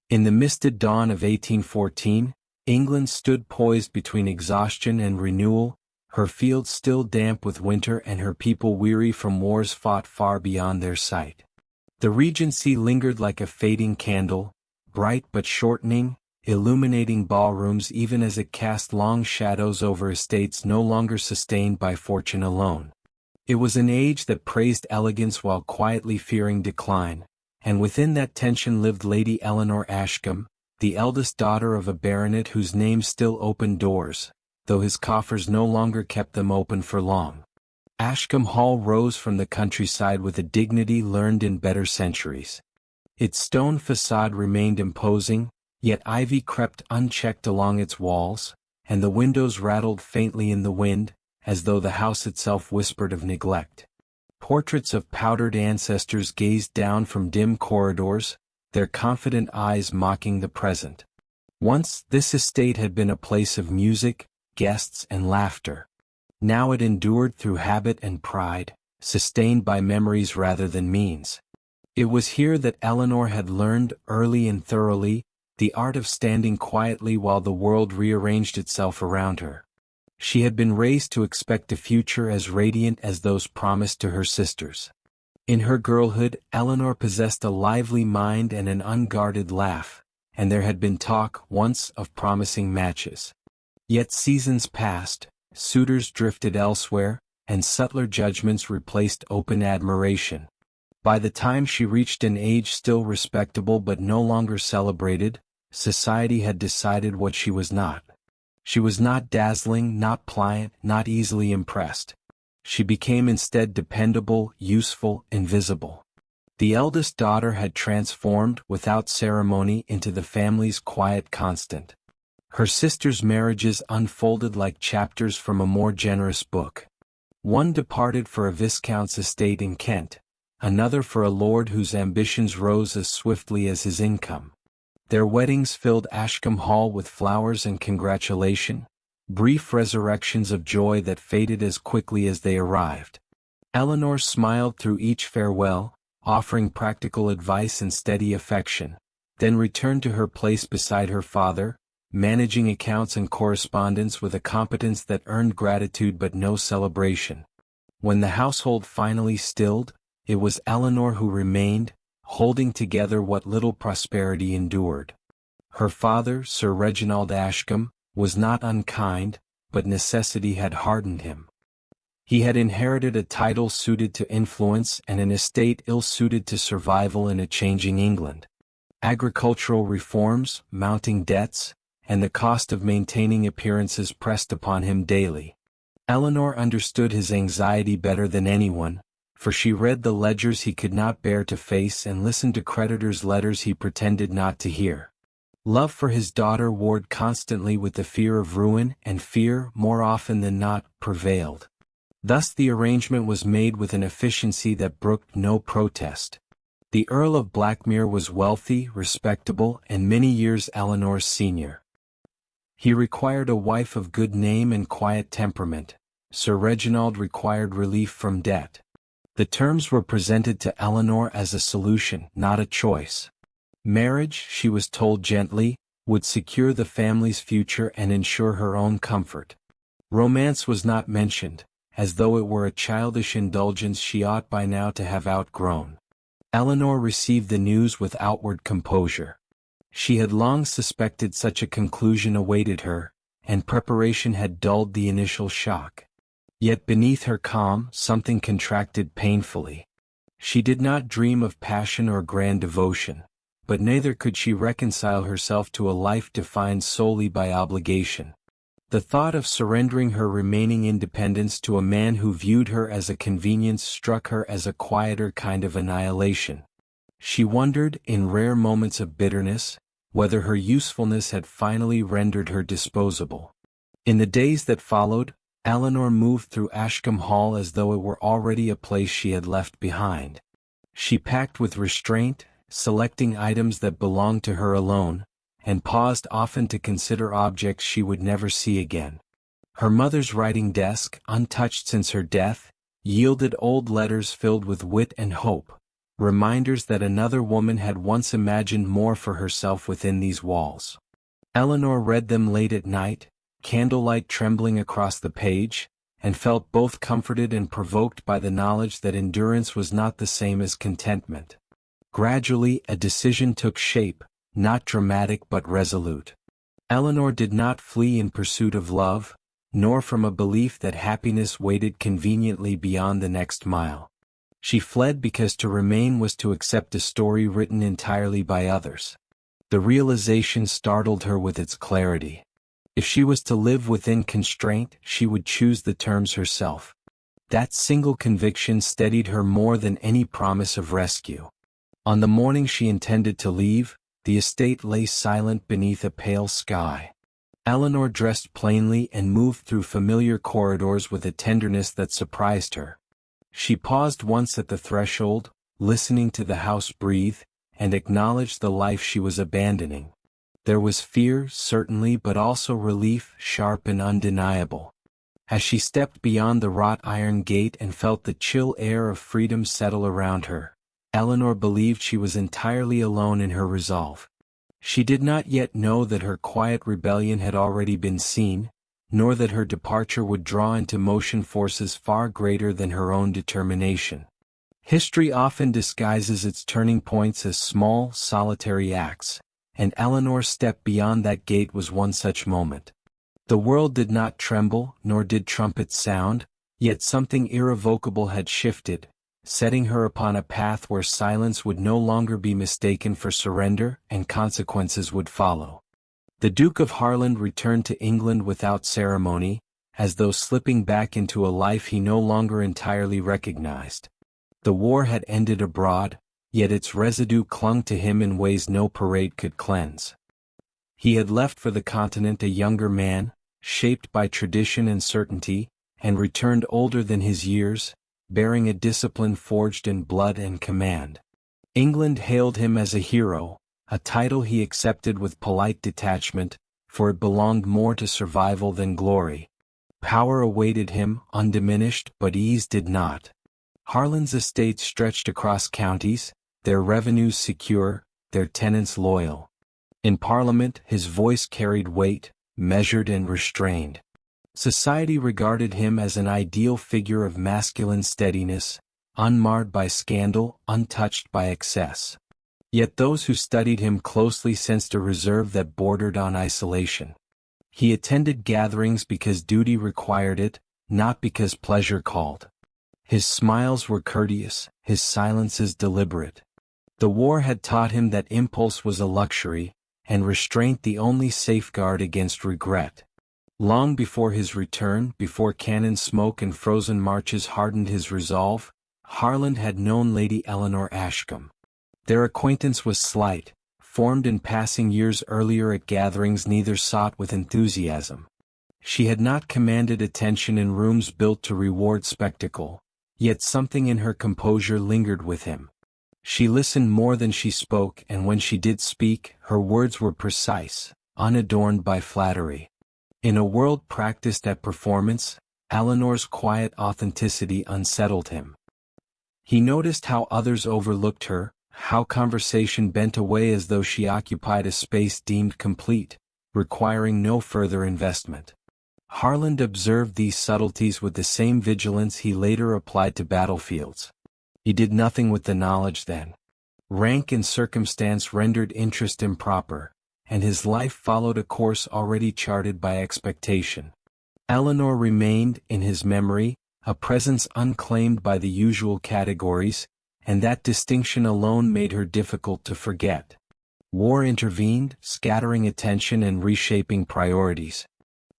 In the misted dawn of 1814, England stood poised between exhaustion and renewal, her fields still damp with winter and her people weary from wars fought far beyond their sight. The Regency lingered like a fading candle, bright but shortening, illuminating ballrooms even as it cast long shadows over estates no longer sustained by fortune alone. It was an age that praised elegance while quietly fearing decline, and within that tension lived Lady Eleanor Ashcombe, the eldest daughter of a baronet whose name still opened doors, though his coffers no longer kept them open for long. Ashcombe Hall rose from the countryside with a dignity learned in better centuries. Its stone facade remained imposing, yet ivy crept unchecked along its walls, and the windows rattled faintly in the wind, as though the house itself whispered of neglect. Portraits of powdered ancestors gazed down from dim corridors, their confident eyes mocking the present. Once this estate had been a place of music, guests and laughter. Now it endured through habit and pride, sustained by memories rather than means. It was here that Eleanor had learned, early and thoroughly, the art of standing quietly while the world rearranged itself around her. She had been raised to expect a future as radiant as those promised to her sisters. In her girlhood, Eleanor possessed a lively mind and an unguarded laugh, and there had been talk, once, of promising matches. Yet seasons passed, suitors drifted elsewhere, and subtler judgments replaced open admiration. By the time she reached an age still respectable but no longer celebrated, society had decided what she was not. She was not dazzling, not pliant, not easily impressed. She became instead dependable, useful, invisible. The eldest daughter had transformed, without ceremony, into the family's quiet constant. Her sisters' marriages unfolded like chapters from a more generous book. One departed for a viscount's estate in Kent, another for a lord whose ambitions rose as swiftly as his income. Their weddings filled Ashcombe Hall with flowers and congratulation, brief resurrections of joy that faded as quickly as they arrived. Eleanor smiled through each farewell, offering practical advice and steady affection, then returned to her place beside her father, managing accounts and correspondence with a competence that earned gratitude but no celebration. When the household finally stilled, it was Eleanor who remained, holding together what little prosperity endured. Her father, Sir Reginald Ashcombe, was not unkind, but necessity had hardened him. He had inherited a title suited to influence and an estate ill-suited to survival in a changing England. Agricultural reforms, mounting debts, and the cost of maintaining appearances pressed upon him daily. Eleanor understood his anxiety better than anyone, for she read the ledgers he could not bear to face and listened to creditors' letters he pretended not to hear. Love for his daughter warred constantly with the fear of ruin, and fear, more often than not, prevailed. Thus the arrangement was made with an efficiency that brooked no protest. The Earl of Blackmere was wealthy, respectable, and many years Eleanor's senior. He required a wife of good name and quiet temperament. Sir Reginald required relief from debt. The terms were presented to Eleanor as a solution, not a choice. Marriage, she was told gently, would secure the family's future and ensure her own comfort. Romance was not mentioned, as though it were a childish indulgence she ought by now to have outgrown. Eleanor received the news with outward composure. She had long suspected such a conclusion awaited her, and preparation had dulled the initial shock. Yet beneath her calm, something contracted painfully. She did not dream of passion or grand devotion, but neither could she reconcile herself to a life defined solely by obligation. The thought of surrendering her remaining independence to a man who viewed her as a convenience struck her as a quieter kind of annihilation. She wondered, in rare moments of bitterness, whether her usefulness had finally rendered her disposable. In the days that followed, Eleanor moved through Ashcombe Hall as though it were already a place she had left behind. She packed with restraint, selecting items that belonged to her alone, and paused often to consider objects she would never see again. Her mother's writing desk, untouched since her death, yielded old letters filled with wit and hope, reminders that another woman had once imagined more for herself within these walls. Eleanor read them late at night, candlelight trembling across the page, and felt both comforted and provoked by the knowledge that endurance was not the same as contentment. Gradually, a decision took shape, not dramatic but resolute. Eleanor did not flee in pursuit of love, nor from a belief that happiness waited conveniently beyond the next mile. She fled because to remain was to accept a story written entirely by others. The realization startled her with its clarity. If she was to live within constraint, she would choose the terms herself. That single conviction steadied her more than any promise of rescue. On the morning she intended to leave, the estate lay silent beneath a pale sky. Eleanor dressed plainly and moved through familiar corridors with a tenderness that surprised her. She paused once at the threshold, listening to the house breathe, and acknowledged the life she was abandoning. There was fear, certainly, but also relief, sharp and undeniable. As she stepped beyond the wrought iron gate and felt the chill air of freedom settle around her, Eleanor believed she was entirely alone in her resolve. She did not yet know that her quiet rebellion had already been seen, nor that her departure would draw into motion forces far greater than her own determination. History often disguises its turning points as small, solitary acts, and Eleanor's step beyond that gate was one such moment. The world did not tremble, nor did trumpets sound, yet something irrevocable had shifted, setting her upon a path where silence would no longer be mistaken for surrender, and consequences would follow. The Duke of Harland returned to England without ceremony, as though slipping back into a life he no longer entirely recognized. The war had ended abroad, yet its residue clung to him in ways no parade could cleanse. He had left for the continent a younger man, shaped by tradition and certainty, and returned older than his years, bearing a discipline forged in blood and command. England hailed him as a hero, a title he accepted with polite detachment, for it belonged more to survival than glory. Power awaited him, undiminished, but ease did not. Harland's estate stretched across counties, their revenues secure, their tenants loyal. In Parliament, his voice carried weight, measured and restrained. Society regarded him as an ideal figure of masculine steadiness, unmarred by scandal, untouched by excess. Yet those who studied him closely sensed a reserve that bordered on isolation. He attended gatherings because duty required it, not because pleasure called. His smiles were courteous, his silences deliberate. The war had taught him that impulse was a luxury, and restraint the only safeguard against regret. Long before his return, before cannon smoke and frozen marches hardened his resolve, Harland had known Lady Eleanor Ashcombe. Their acquaintance was slight, formed in passing years earlier at gatherings neither sought with enthusiasm. She had not commanded attention in rooms built to reward spectacle, yet something in her composure lingered with him. She listened more than she spoke, and when she did speak, her words were precise, unadorned by flattery. In a world practiced at performance, Eleanor's quiet authenticity unsettled him. He noticed how others overlooked her, how conversation bent away as though she occupied a space deemed complete, requiring no further investment. Harland observed these subtleties with the same vigilance he later applied to battlefields. He did nothing with the knowledge then. Rank and circumstance rendered interest improper, and his life followed a course already charted by expectation. Eleanor remained, in his memory, a presence unclaimed by the usual categories, and that distinction alone made her difficult to forget. War intervened, scattering attention and reshaping priorities.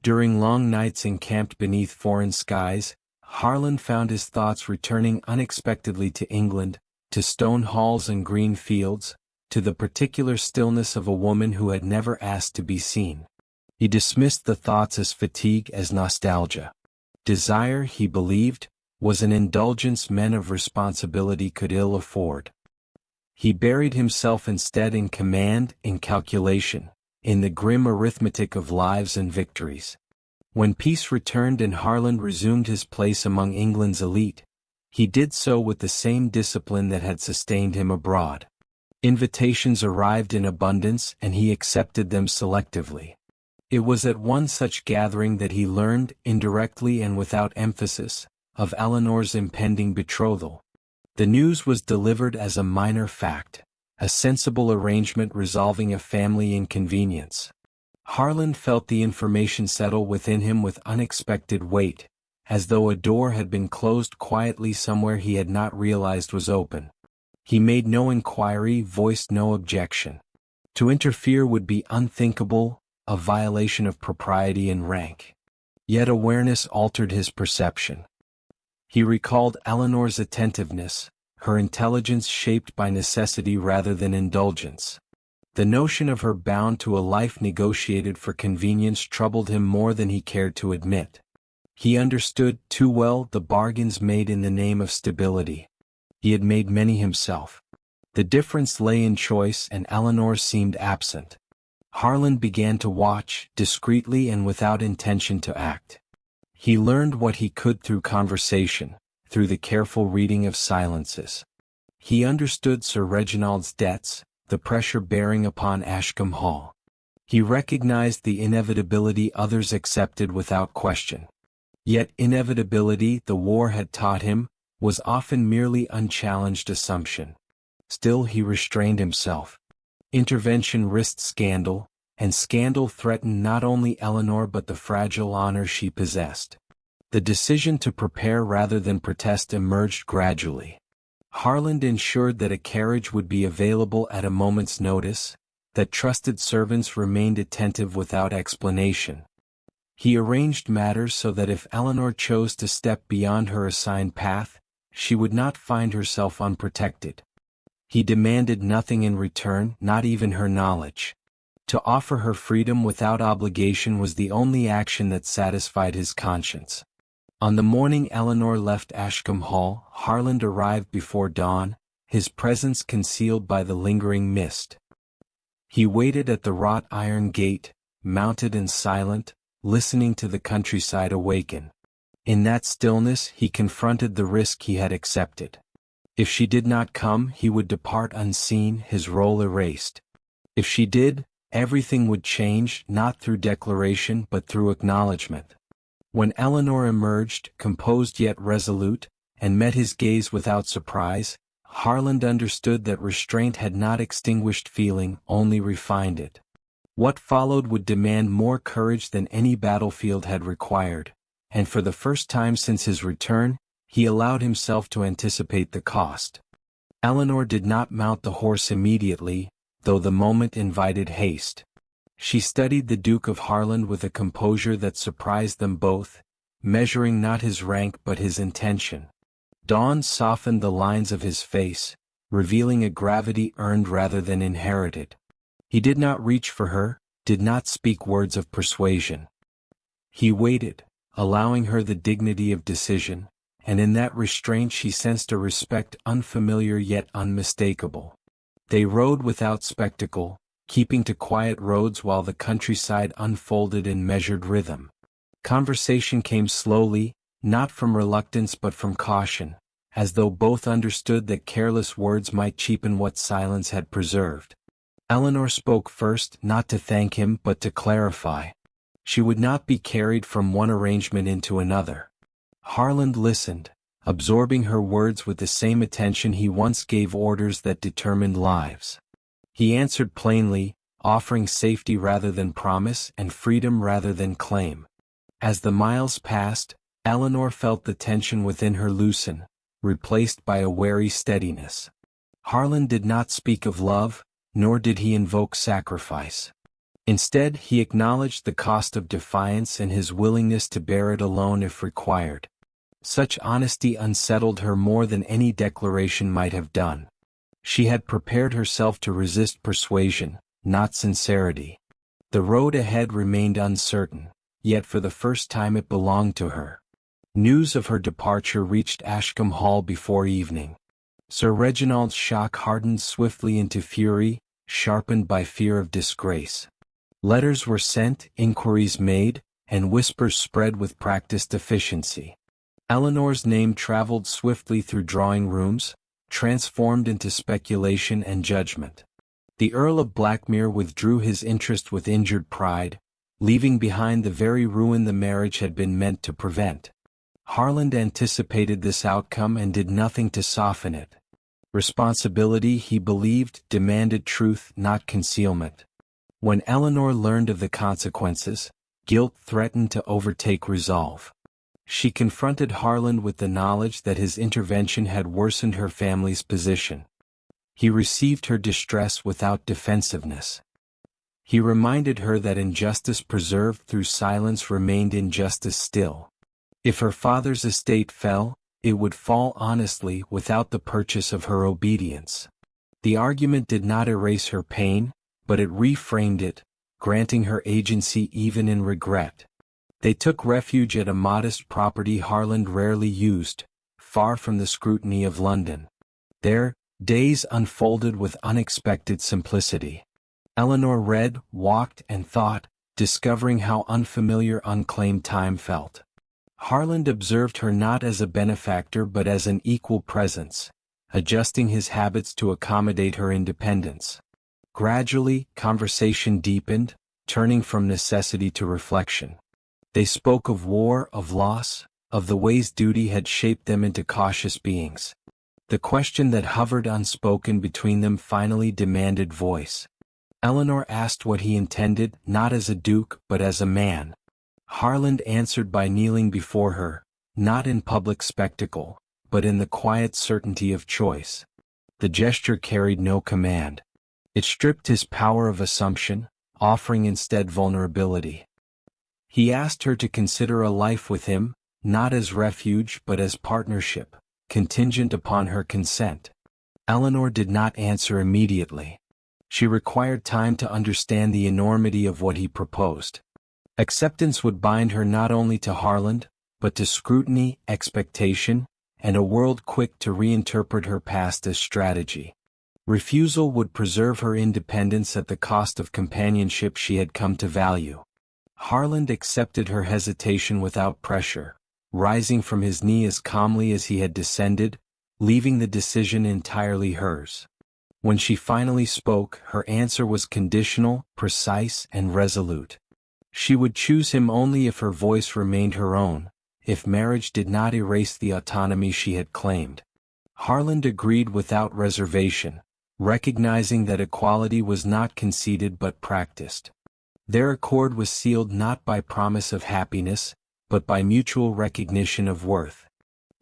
During long nights encamped beneath foreign skies, Harland found his thoughts returning unexpectedly to England, to stone halls and green fields, to the particular stillness of a woman who had never asked to be seen. He dismissed the thoughts as fatigue, as nostalgia. Desire, he believed, was an indulgence men of responsibility could ill afford. He buried himself instead in command, in calculation, in the grim arithmetic of lives and victories. When peace returned and Harland resumed his place among England's elite, He did so with the same discipline that had sustained him abroad. Invitations arrived in abundance and he accepted them selectively. It was at one such gathering that he learned, indirectly and without emphasis, of Eleanor's impending betrothal. The news was delivered as a minor fact, a sensible arrangement resolving a family inconvenience. Harlan felt the information settle within him with unexpected weight, as though a door had been closed quietly somewhere he had not realized was open. He made no inquiry, voiced no objection. To interfere would be unthinkable, a violation of propriety and rank. Yet awareness altered his perception. He recalled Eleanor's attentiveness, her intelligence shaped by necessity rather than indulgence. The notion of her bound to a life negotiated for convenience troubled him more than he cared to admit. He understood too well the bargains made in the name of stability. He had made many himself. The difference lay in choice, and Eleanor seemed absent. Harlan began to watch, discreetly and without intention to act. He learned what he could through conversation, through the careful reading of silences. He understood Sir Reginald's debts, the pressure bearing upon Ashcombe Hall. He recognized the inevitability others accepted without question. Yet inevitability, the war had taught him, was often merely unchallenged assumption. Still he restrained himself. Intervention risked scandal, and scandal threatened not only Eleanor but the fragile honor she possessed. The decision to prepare rather than protest emerged gradually. Harlan ensured that a carriage would be available at a moment's notice, that trusted servants remained attentive without explanation. He arranged matters so that if Eleanor chose to step beyond her assigned path, she would not find herself unprotected. He demanded nothing in return, not even her knowledge. To offer her freedom without obligation was the only action that satisfied his conscience. On the morning Eleanor left Ashcombe Hall, Harlan arrived before dawn, his presence concealed by the lingering mist. He waited at the wrought iron gate, mounted and silent, listening to the countryside awaken. In that stillness he confronted the risk he had accepted. If she did not come, he would depart unseen, his role erased. If she did, everything would change, not through declaration but through acknowledgement. When Eleanor emerged, composed yet resolute, and met his gaze without surprise, Harlan understood that restraint had not extinguished feeling, only refined it. What followed would demand more courage than any battlefield had required, and for the first time since his return, he allowed himself to anticipate the cost. Eleanor did not mount the horse immediately, though the moment invited haste. She studied the Duke of Harlan with a composure that surprised them both, measuring not his rank but his intention. Dawn softened the lines of his face, revealing a gravity earned rather than inherited. He did not reach for her, did not speak words of persuasion. He waited, allowing her the dignity of decision, and in that restraint she sensed a respect unfamiliar yet unmistakable. They rode without spectacle, keeping to quiet roads while the countryside unfolded in measured rhythm. Conversation came slowly, not from reluctance but from caution, as though both understood that careless words might cheapen what silence had preserved. Eleanor spoke first, not to thank him but to clarify. She would not be carried from one arrangement into another. Harlan listened, absorbing her words with the same attention he once gave orders that determined lives. He answered plainly, offering safety rather than promise and freedom rather than claim. As the miles passed, Eleanor felt the tension within her loosen, replaced by a wary steadiness. Harlan did not speak of love, nor did he invoke sacrifice. Instead, he acknowledged the cost of defiance and his willingness to bear it alone if required. Such honesty unsettled her more than any declaration might have done. She had prepared herself to resist persuasion, not sincerity. The road ahead remained uncertain, yet for the first time it belonged to her. News of her departure reached Ashcombe Hall before evening. Sir Reginald's shock hardened swiftly into fury, sharpened by fear of disgrace. Letters were sent, inquiries made, and whispers spread with practiced efficiency. Eleanor's name traveled swiftly through drawing rooms, transformed into speculation and judgment. The Earl of Blackmere withdrew his interest with injured pride, leaving behind the very ruin the marriage had been meant to prevent. Harland anticipated this outcome and did nothing to soften it. Responsibility, he believed, demanded truth, not concealment. When Eleanor learned of the consequences, guilt threatened to overtake resolve. She confronted Harland with the knowledge that his intervention had worsened her family's position. He received her distress without defensiveness. He reminded her that injustice preserved through silence remained injustice still. If her father's estate fell, it would fall honestly without the purchase of her obedience. The argument did not erase her pain, but it reframed it, granting her agency even in regret. They took refuge at a modest property Harland rarely used, far from the scrutiny of London. There, days unfolded with unexpected simplicity. Eleanor read, walked, and thought, discovering how unfamiliar unclaimed time felt. Harland observed her not as a benefactor but as an equal presence, adjusting his habits to accommodate her independence. Gradually, conversation deepened, turning from necessity to reflection. They spoke of war, of loss, of the ways duty had shaped them into cautious beings. The question that hovered unspoken between them finally demanded voice. Eleanor asked what he intended, not as a duke but as a man. Harland answered by kneeling before her, not in public spectacle, but in the quiet certainty of choice. The gesture carried no command. It stripped his power of assumption, offering instead vulnerability. He asked her to consider a life with him, not as refuge but as partnership, contingent upon her consent. Eleanor did not answer immediately. She required time to understand the enormity of what he proposed. Acceptance would bind her not only to Harland, but to scrutiny, expectation, and a world quick to reinterpret her past as strategy. Refusal would preserve her independence at the cost of companionship she had come to value. Harland accepted her hesitation without pressure, rising from his knee as calmly as he had descended, leaving the decision entirely hers. When she finally spoke, her answer was conditional, precise, and resolute. She would choose him only if her voice remained her own, if marriage did not erase the autonomy she had claimed. Harland agreed without reservation, recognizing that equality was not conceded but practiced. Their accord was sealed not by promise of happiness, but by mutual recognition of worth.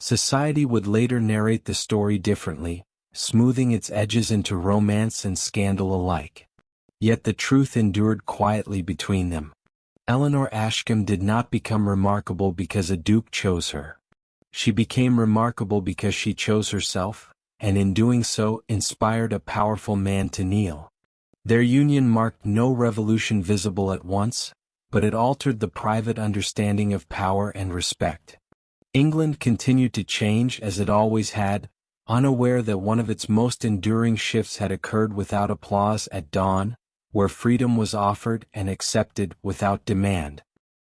Society would later narrate the story differently, smoothing its edges into romance and scandal alike. Yet the truth endured quietly between them. Eleanor Ashcombe did not become remarkable because a duke chose her. She became remarkable because she chose herself, and in doing so inspired a powerful man to kneel. Their union marked no revolution visible at once, but it altered the private understanding of power and respect. England continued to change as it always had, unaware that one of its most enduring shifts had occurred without applause at dawn, where freedom was offered and accepted without demand.